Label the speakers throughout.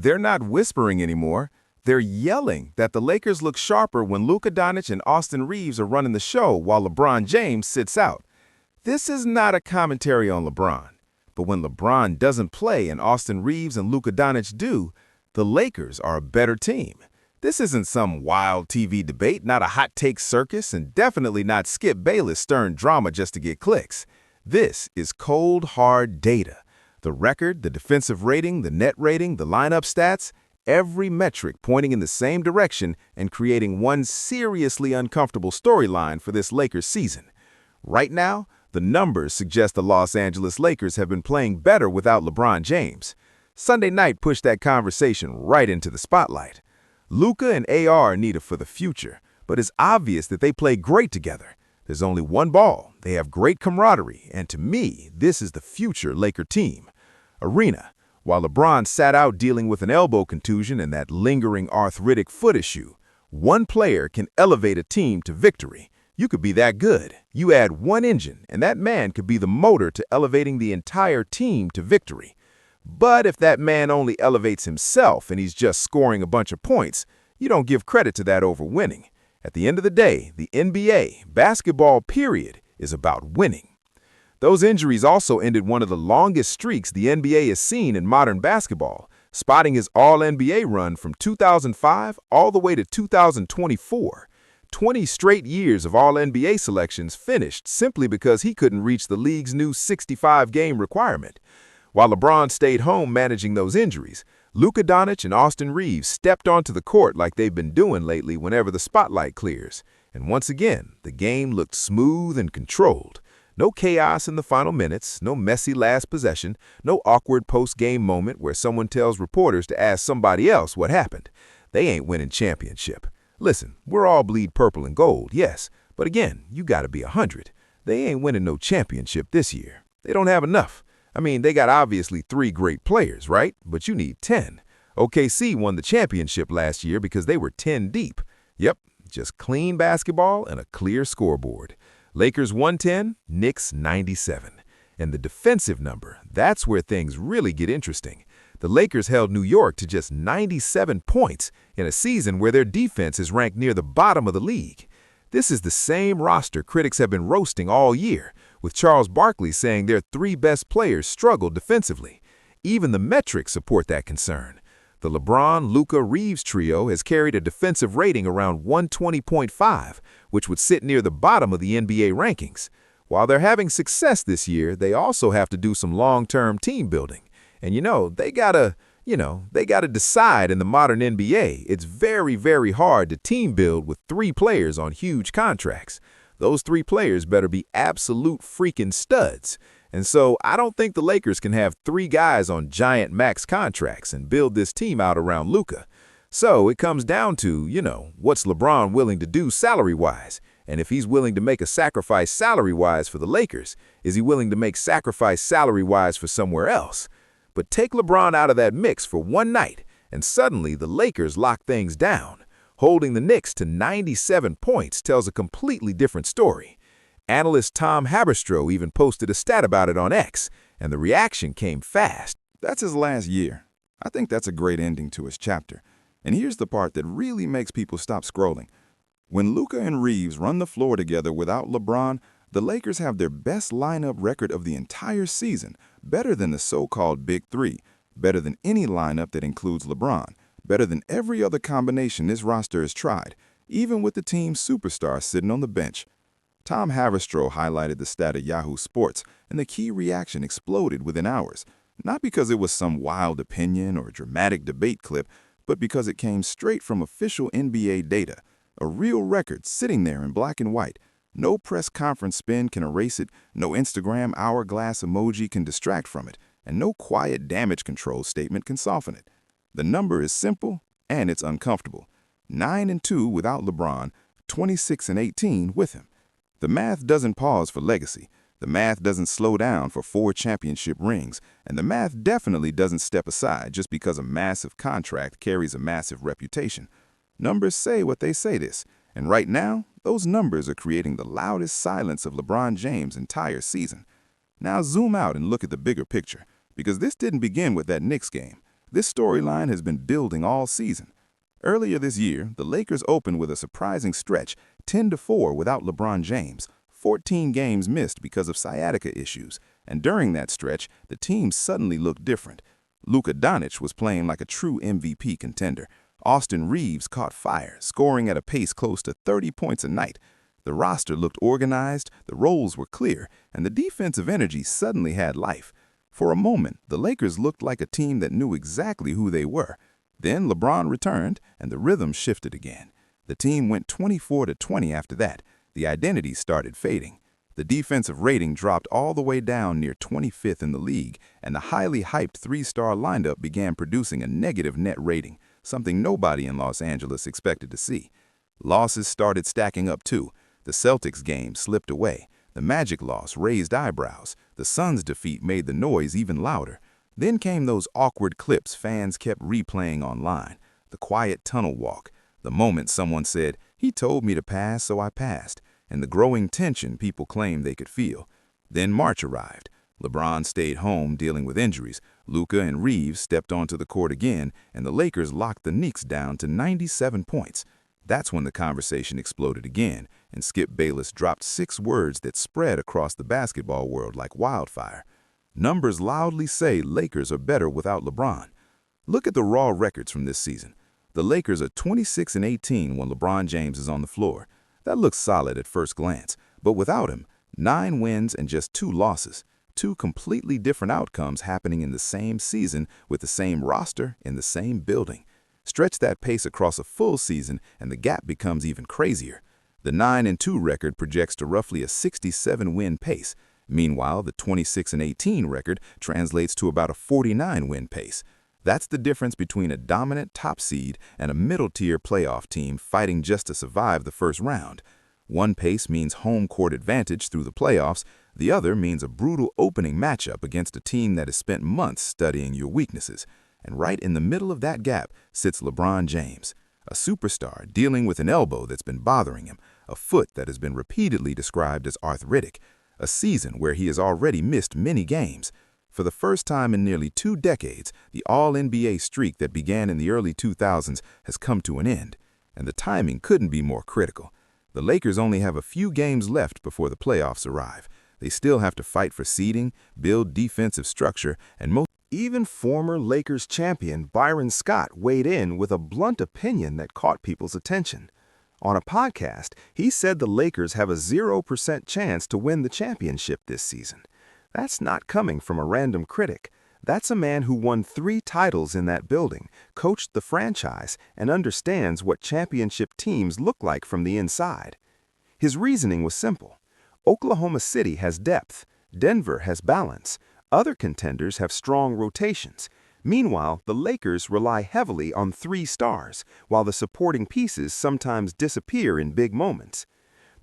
Speaker 1: They're not whispering anymore. They're yelling that the Lakers look sharper when Luka Dončić and Austin Reeves are running the show while LeBron James sits out. This is not a commentary on LeBron. But when LeBron doesn't play and Austin Reeves and Luka Dončić do, the Lakers are a better team. This isn't some wild TV debate, not a hot take circus, and definitely not Skip Bayless stern drama just to get clicks. This is cold, hard data. The record, the defensive rating, the net rating, the lineup stats, every metric pointing in the same direction and creating one seriously uncomfortable storyline for this Lakers season. Right now, the numbers suggest the Los Angeles Lakers have been playing better without LeBron James. Sunday night pushed that conversation right into the spotlight. Luka and AR are needed for the future, but it's obvious that they play great together. There's only one ball, they have great camaraderie, and to me, this is the future Laker team. Arena, while LeBron sat out dealing with an elbow contusion and that lingering arthritic foot issue, one player can elevate a team to victory. You could be that good. You add one engine, and that man could be the motor to elevating the entire team to victory. But if that man only elevates himself and he's just scoring a bunch of points, you don't give credit to that over winning. At the end of the day, the NBA, basketball period, is about winning. Those injuries also ended one of the longest streaks the NBA has seen in modern basketball, spotting his All-NBA run from 2005 all the way to 2024. 20 straight years of All-NBA selections finished simply because he couldn't reach the league's new 65-game requirement. While LeBron stayed home managing those injuries, Luka Dončić and Austin Reeves stepped onto the court like they've been doing lately whenever the spotlight clears. And once again, the game looked smooth and controlled. No chaos in the final minutes, no messy last possession, no awkward post-game moment where someone tells reporters to ask somebody else what happened. They ain't winning championship. Listen, we're all bleed purple and gold, yes, but again, you gotta be 100. They ain't winning no championship this year. They don't have enough. I mean, they got obviously 3 great players, right? But you need 10. OKC won the championship last year because they were 10 deep. Yep, just clean basketball and a clear scoreboard. Lakers 110, Knicks 97. And the defensive number, that's where things really get interesting. The Lakers held New York to just 97 points in a season where their defense is ranked near the bottom of the league. This is the same roster critics have been roasting all year, with Charles Barkley saying their 3 best players struggled defensively. Even the metrics support that concern. The LeBron-Luka-Reeves trio has carried a defensive rating around 120.5, which would sit near the bottom of the NBA rankings. While they're having success this year, they also have to do some long-term team building. And they gotta decide in the modern NBA, it's very, very hard to team build with 3 players on huge contracts. Those 3 players better be absolute freaking studs. And so I don't think the Lakers can have 3 guys on giant max contracts and build this team out around Luka. So it comes down to, what's LeBron willing to do salary-wise? And if he's willing to make a sacrifice salary-wise for the Lakers, is he willing to make sacrifice salary-wise for somewhere else? But take LeBron out of that mix for one night, and suddenly the Lakers lock things down. Holding the Knicks to 97 points tells a completely different story. Analyst Tom Haberstroh even posted a stat about it on X, and the reaction came fast.
Speaker 2: That's his last year. I think that's a great ending to his chapter. And here's the part that really makes people stop scrolling. When Luka and Reeves run the floor together without LeBron, the Lakers have their best lineup record of the entire season, better than the so-called Big Three, better than any lineup that includes LeBron, better than every other combination this roster has tried, even with the team's superstars sitting on the bench. Tom Haberstroh highlighted the stat at Yahoo Sports, and the key reaction exploded within hours, not because it was some wild opinion or dramatic debate clip, but because it came straight from official NBA data, a real record sitting there in black and white. No press conference spin can erase it, no Instagram hourglass emoji can distract from it, and no quiet damage control statement can soften it. The number is simple, and it's uncomfortable. 9-2 without LeBron, 26-18 with him. The math doesn't pause for legacy. The math doesn't slow down for 4 championship rings, and the math definitely doesn't step aside just because a massive contract carries a massive reputation. Numbers say what they say this, and right now, those numbers are creating the loudest silence of LeBron James' entire season. Now zoom out and look at the bigger picture, because this didn't begin with that Knicks game. This storyline has been building all season. Earlier this year, the Lakers opened with a surprising stretch, 10-4 without LeBron James, 14 games missed because of sciatica issues, and during that stretch, the team suddenly looked different. Luka Dončić was playing like a true MVP contender. Austin Reeves caught fire, scoring at a pace close to 30 points a night. The roster looked organized, the roles were clear, and the defensive energy suddenly had life. For a moment, the Lakers looked like a team that knew exactly who they were. Then LeBron returned, and the rhythm shifted again. The team went 24-20 after that. The identity started fading. The defensive rating dropped all the way down near 25th in the league, and the highly hyped three-star lineup began producing a negative net rating, something nobody in Los Angeles expected to see. Losses started stacking up too. The Celtics game slipped away. The Magic loss raised eyebrows. The Suns' defeat made the noise even louder. Then came those awkward clips fans kept replaying online. The quiet tunnel walk. The moment someone said, "He told me to pass, so I passed," and the growing tension people claimed they could feel. Then March arrived. LeBron stayed home dealing with injuries. Luka and Reeves stepped onto the court again, and the Lakers locked the Knicks down to 97 points. That's when the conversation exploded again, and Skip Bayless dropped 6 words that spread across the basketball world like wildfire. Numbers loudly say Lakers are better without LeBron. Look at the raw records from this season. The Lakers are 26-18 when LeBron James is on the floor. That looks solid at first glance, but without him, 9 wins and just 2 losses. 2 completely different outcomes happening in the same season with the same roster in the same building. Stretch that pace across a full season and the gap becomes even crazier. The 9-2 record projects to roughly a 67-win pace. Meanwhile, the 26-18 record translates to about a 49-win pace. That's the difference between a dominant top seed and a middle-tier playoff team fighting just to survive the first round. One pace means home court advantage through the playoffs. The other means a brutal opening matchup against a team that has spent months studying your weaknesses. And right in the middle of that gap sits LeBron James, a superstar dealing with an elbow that's been bothering him, a foot that has been repeatedly described as arthritic, a season where he has already missed many games. For the first time in nearly 2 decades, the All-NBA streak that began in the early 2000s has come to an end, and the timing couldn't be more critical. The Lakers only have a few games left before the playoffs arrive. They still have to fight for seeding, build defensive structure, and even former Lakers champion Byron Scott weighed in with a blunt opinion that caught people's attention. On a podcast, he said the Lakers have a 0% chance to win the championship this season. That's not coming from a random critic. That's a man who won 3 titles in that building, coached the franchise, and understands what championship teams look like from the inside. His reasoning was simple. Oklahoma City has depth. Denver has balance. Other contenders have strong rotations. Meanwhile, the Lakers rely heavily on 3 stars, while the supporting pieces sometimes disappear in big moments.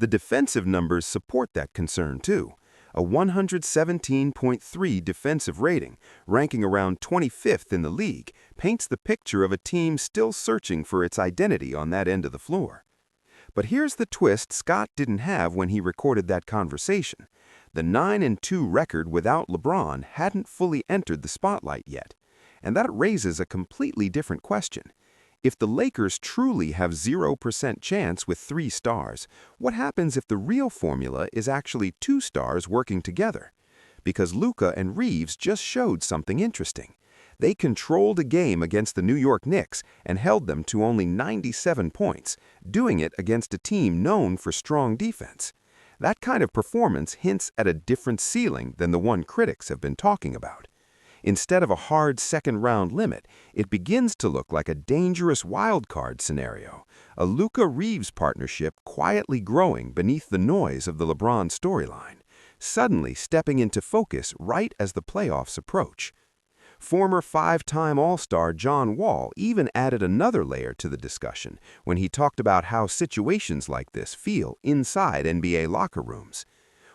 Speaker 2: The defensive numbers support that concern too. A 117.3 defensive rating, ranking around 25th in the league, paints the picture of a team still searching for its identity on that end of the floor. But here's the twist Scott didn't have when he recorded that conversation. The 9-2 record without LeBron hadn't fully entered the spotlight yet. And that raises a completely different question. If the Lakers truly have 0% chance with 3 stars, what happens if the real formula is actually 2 stars working together? Because Luka and Reeves just showed something interesting. They controlled a game against the New York Knicks and held them to only 97 points, doing it against a team known for strong defense. That kind of performance hints at a different ceiling than the one critics have been talking about. Instead of a hard second-round limit, it begins to look like a dangerous wildcard scenario, a Luka-Reeves partnership quietly growing beneath the noise of the LeBron storyline, suddenly stepping into focus right as the playoffs approach. Former 5-time All-Star John Wall even added another layer to the discussion when he talked about how situations like this feel inside NBA locker rooms.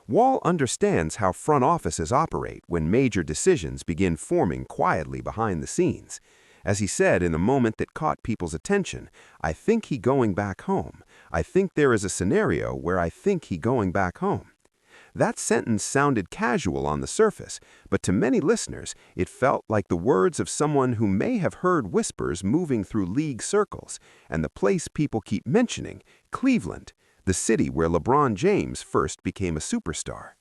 Speaker 2: Wall understands how front offices operate when major decisions begin forming quietly behind the scenes. As he said in a moment that caught people's attention, "I think he going back home. I think there is a scenario where I think he going back home."
Speaker 3: That sentence sounded casual on the surface, but to many listeners, it felt like the words of someone who may have heard whispers moving through league circles, and the place people keep mentioning, Cleveland, the city where LeBron James first became a superstar.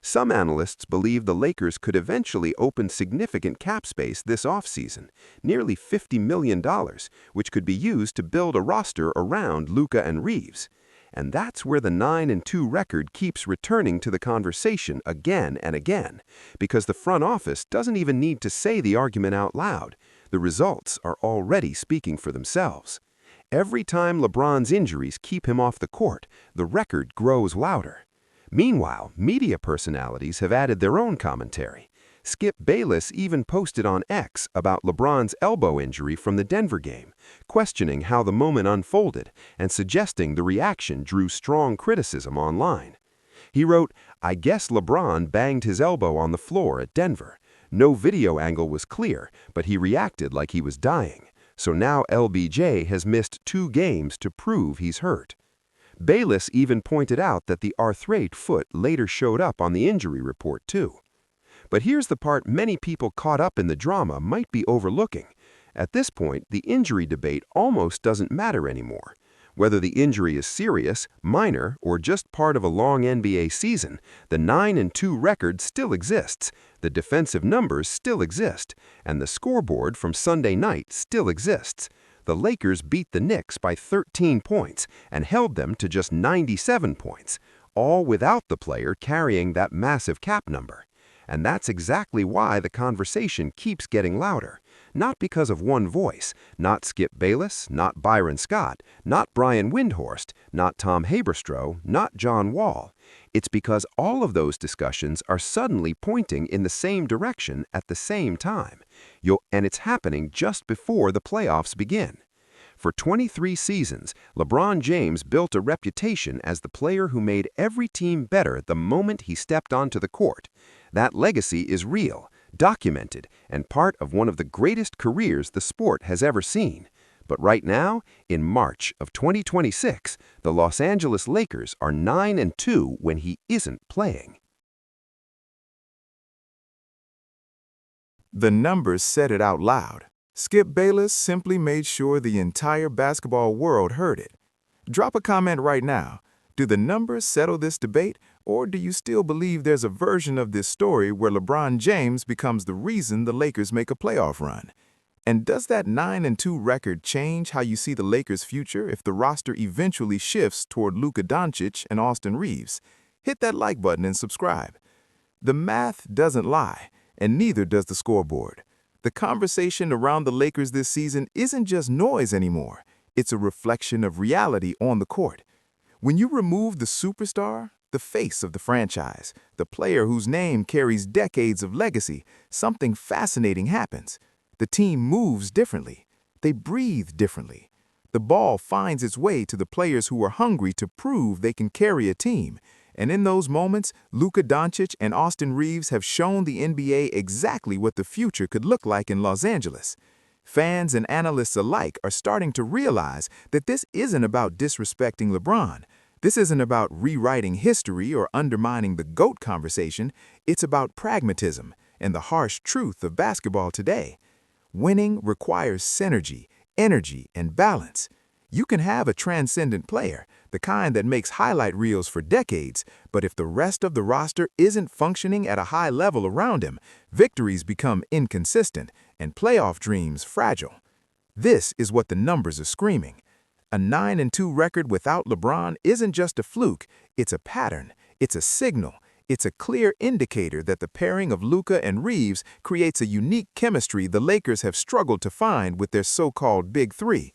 Speaker 3: Some analysts believe the Lakers could eventually open significant cap space this offseason, nearly $50 million, which could be used to build a roster around Luka and Reeves. And that's where the 9-2 record keeps returning to the conversation again and again, because the front office doesn't even need to say the argument out loud. The results are already speaking for themselves. Every time LeBron's injuries keep him off the court, the record grows louder. Meanwhile, media personalities have added their own commentary. Skip Bayless even posted on X about LeBron's elbow injury from the Denver game, questioning how the moment unfolded and suggesting the reaction drew strong criticism online. He wrote, "I guess LeBron banged his elbow on the floor at Denver. No video angle was clear, but he reacted like he was dying. So now LBJ has missed 2 games to prove he's hurt." Bayless even pointed out that the arthrate foot later showed up on the injury report too. But here's the part many people caught up in the drama might be overlooking. At this point, the injury debate almost doesn't matter anymore. Whether the injury is serious, minor, or just part of a long NBA season, the 9-2 record still exists, the defensive numbers still exist, and the scoreboard from Sunday night still exists. The Lakers beat the Knicks by 13 points and held them to just 97 points, all without the player carrying that massive cap number. And that's exactly why the conversation keeps getting louder. Not because of one voice, not Skip Bayless, not Byron Scott, not Brian Windhorst, not Tom Haberstroh, not John Wall. It's because all of those discussions are suddenly pointing in the same direction at the same time. And it's happening just before the playoffs begin. For 23 seasons, LeBron James built a reputation as the player who made every team better the moment he stepped onto the court. That legacy is real, documented, and part of one of the greatest careers the sport has ever seen. But right now, in March of 2026, the Los Angeles Lakers are 9-2 when he isn't playing.
Speaker 1: The numbers said it out loud. Skip Bayless simply made sure the entire basketball world heard it. Drop a comment right now. Do the numbers settle this debate, or do you still believe there's a version of this story where LeBron James becomes the reason the Lakers make a playoff run? And does that 9-2 record change how you see the Lakers' future if the roster eventually shifts toward Luka Dončić and Austin Reeves? Hit that like button and subscribe. The math doesn't lie, and neither does the scoreboard. The conversation around the Lakers this season isn't just noise anymore. It's a reflection of reality on the court. When you remove the superstar, the face of the franchise, the player whose name carries decades of legacy, something fascinating happens. The team moves differently. They breathe differently. The ball finds its way to the players who are hungry to prove they can carry a team. And in those moments, Luka Dončić and Austin Reeves have shown the NBA exactly what the future could look like in Los Angeles. Fans and analysts alike are starting to realize that this isn't about disrespecting LeBron. This isn't about rewriting history or undermining the GOAT conversation. It's about pragmatism and the harsh truth of basketball today. Winning requires synergy, energy, and balance. You can have a transcendent player, the kind that makes highlight reels for decades, but if the rest of the roster isn't functioning at a high level around him, victories become inconsistent and playoff dreams fragile. This is what the numbers are screaming. A 9-2 record without LeBron isn't just a fluke, it's a pattern, it's a signal, it's a clear indicator that the pairing of Luka and Reeves creates a unique chemistry the Lakers have struggled to find with their so-called Big Three.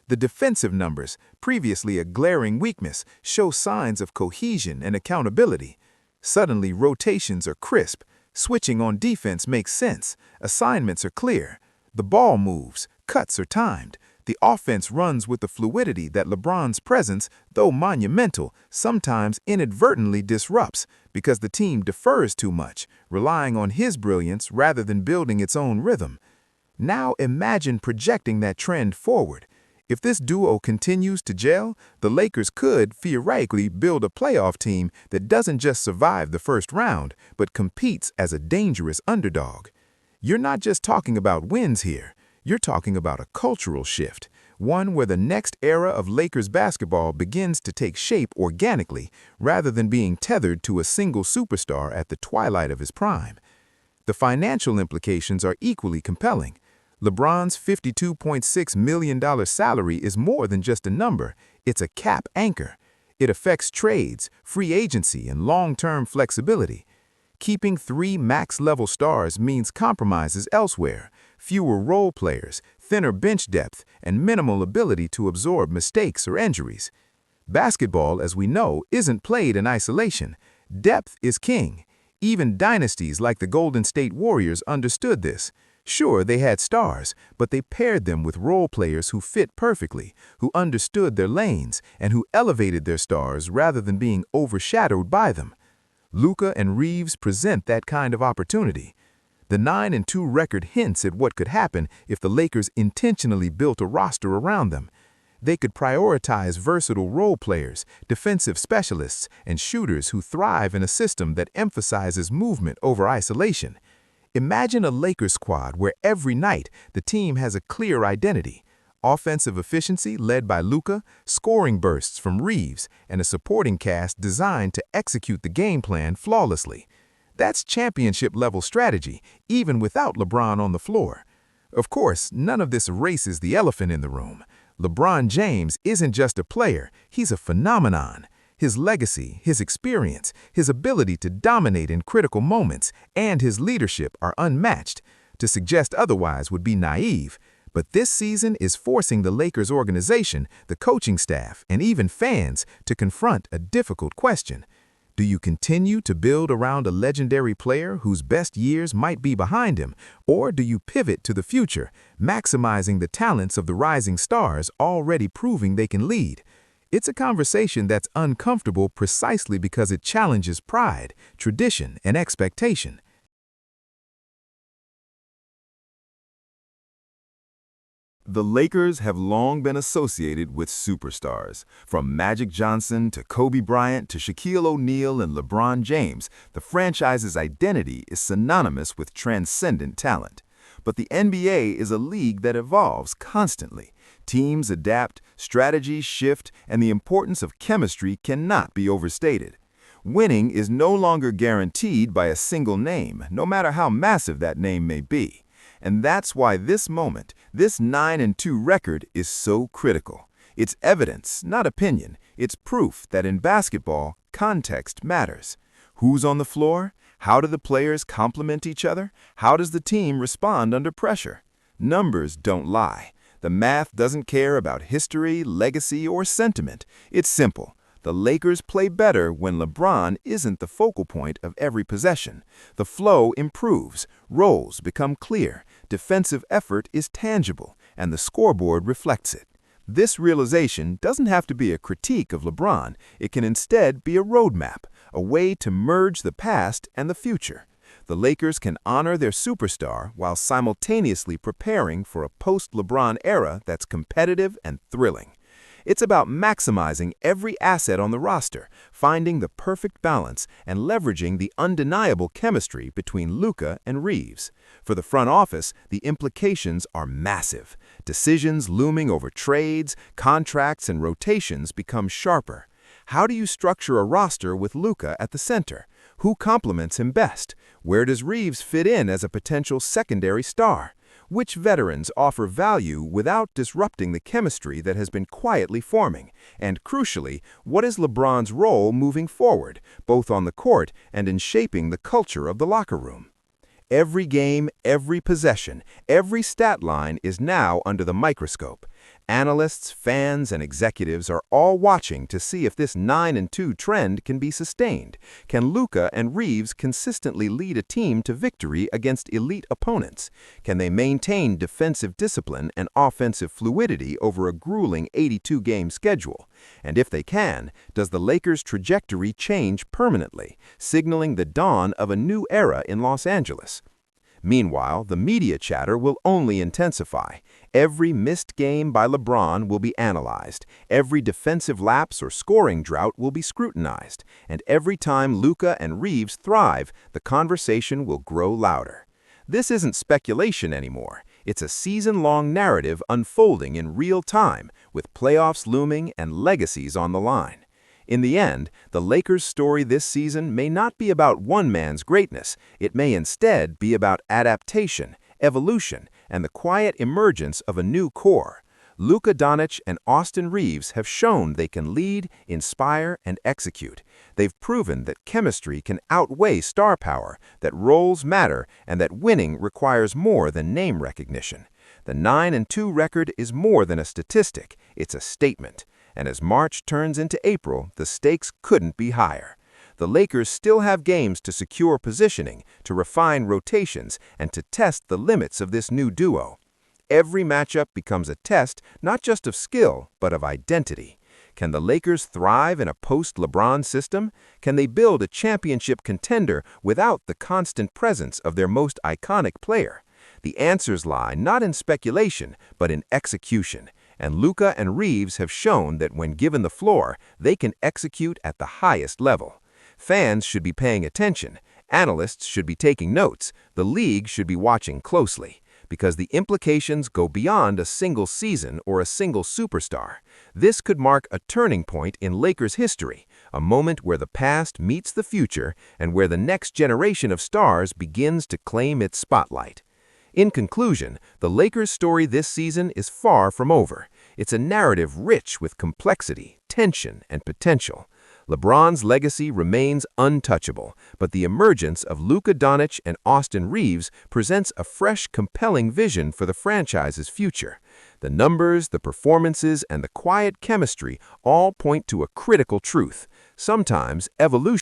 Speaker 1: The defensive numbers, previously a glaring weakness, show signs of cohesion and accountability. Suddenly, rotations are crisp, switching on defense makes sense, assignments are clear, the ball moves, cuts are timed, the offense runs with the fluidity that LeBron's presence, though monumental, sometimes inadvertently disrupts because the team defers too much, relying on his brilliance rather than building its own rhythm. Now imagine projecting that trend forward. If this duo continues to gel, the Lakers could, theoretically, build a playoff team that doesn't just survive the first round, but competes as a dangerous underdog. You're not just talking about wins here. You're talking about a cultural shift, one where the next era of Lakers basketball begins to take shape organically rather than being tethered to a single superstar at the twilight of his prime. The financial implications are equally compelling. LeBron's $52.6 million salary is more than just a number, it's a cap anchor. It affects trades, free agency, and long-term flexibility. Keeping 3 max-level stars means compromises elsewhere, fewer role players, thinner bench depth, and minimal ability to absorb mistakes or injuries. Basketball, as we know, isn't played in isolation. Depth is king. Even dynasties like the Golden State Warriors understood this. Sure, they had stars, but they paired them with role players who fit perfectly, who understood their lanes, and who elevated their stars rather than being overshadowed by them. Luka and Reeves present that kind of opportunity. The 9-2 record hints at what could happen if the Lakers intentionally built a roster around them. They could prioritize versatile role players, defensive specialists, and shooters who thrive in a system that emphasizes movement over isolation. Imagine a Lakers squad where every night the team has a clear identity. Offensive efficiency led by Luka, scoring bursts from Reeves, and a supporting cast designed to execute the game plan flawlessly. That's championship-level strategy, even without LeBron on the floor. Of course, none of this erases the elephant in the room. LeBron James isn't just a player, he's a phenomenon. His legacy, his experience, his ability to dominate in critical moments, and his leadership are unmatched. To suggest otherwise would be naive. But this season is forcing the Lakers organization, the coaching staff, and even fans to confront a difficult question. Do you continue to build around a legendary player whose best years might be behind him, or do you pivot to the future, maximizing the talents of the rising stars already proving they can lead? It's a conversation that's uncomfortable precisely because it challenges pride, tradition, and expectation.
Speaker 2: The Lakers have long been associated with superstars. From Magic Johnson to Kobe Bryant to Shaquille O'Neal and LeBron James, the franchise's identity is synonymous with transcendent talent. But the NBA is a league that evolves constantly. Teams adapt, strategies shift, and the importance of chemistry cannot be overstated. Winning is no longer guaranteed by a single name, no matter how massive that name may be. And that's why this moment, this 9-2 record, is so critical. It's evidence, not opinion. It's proof that in basketball, context matters. Who's on the floor? How do the players complement each other? How does the team respond under pressure? Numbers don't lie. The math doesn't care about history, legacy, or sentiment. It's simple. The Lakers play better when LeBron isn't the focal point of every possession. The flow improves, roles become clear, defensive effort is tangible, and the scoreboard reflects it. This realization doesn't have to be a critique of LeBron. It can instead be a roadmap, a way to merge the past and the future. The Lakers can honor their superstar while simultaneously preparing for a post-LeBron era that's competitive and thrilling. It's about maximizing every asset on the roster, finding the perfect balance, and leveraging the undeniable chemistry between Luka and Reeves. For the front office, the implications are massive. Decisions looming over trades, contracts, and rotations become sharper. How do you structure a roster with Luka at the center? Who complements him best? Where does Reeves fit in as a potential secondary star? Which veterans offer value without disrupting the chemistry that has been quietly forming? And crucially, what is LeBron's role moving forward, both on the court and in shaping the culture of the locker room? Every game, every possession, every stat line is now under the microscope. Analysts, fans, and executives are all watching to see if this 9-2 trend can be sustained. Can Luka and Reeves consistently lead a team to victory against elite opponents? Can they maintain defensive discipline and offensive fluidity over a grueling 82-game schedule? And if they can, does the Lakers' trajectory change permanently, signaling the dawn of a new era in Los Angeles? Meanwhile, the media chatter will only intensify.
Speaker 3: Every missed game by LeBron will be analyzed, every defensive lapse or scoring drought will be scrutinized, and every time Luka and Reeves thrive, the conversation will grow louder. This isn't speculation anymore. It's a season-long narrative unfolding in real time, with playoffs looming and legacies on the line. In the end, the Lakers' story this season may not be about one man's greatness. It may instead be about adaptation, evolution, and the quiet emergence of a new core. Luka Dončić and Austin Reeves have shown they can lead, inspire, and execute. They've proven that chemistry can outweigh star power, that roles matter, and that winning requires more than name recognition. The 9-2 record is more than a statistic, it's a statement. And as March turns into April, the stakes couldn't be higher. The Lakers still have games to secure positioning, to refine rotations, and to test the limits of this new duo. Every matchup becomes a test not just of skill, but of identity. Can the Lakers thrive in a post-LeBron system? Can they build a championship contender without the constant presence of their most iconic player? The answers lie not in speculation, but in execution. And Luka and Reeves have shown that when given the floor, they can execute at the highest level. Fans should be paying attention. Analysts should be taking notes. The league should be watching closely, because the implications go beyond a single season or a single superstar. This could mark a turning point in Lakers history, a moment where the past meets the future and where the next generation of stars begins to claim its spotlight. In conclusion, the Lakers' story this season is far from over. It's a narrative rich with complexity, tension, and potential. LeBron's legacy remains untouchable, but the emergence of Luka Dončić and Austin Reeves presents a fresh, compelling vision for the franchise's future. The numbers, the performances, and the quiet chemistry all point to a critical truth. Sometimes evolution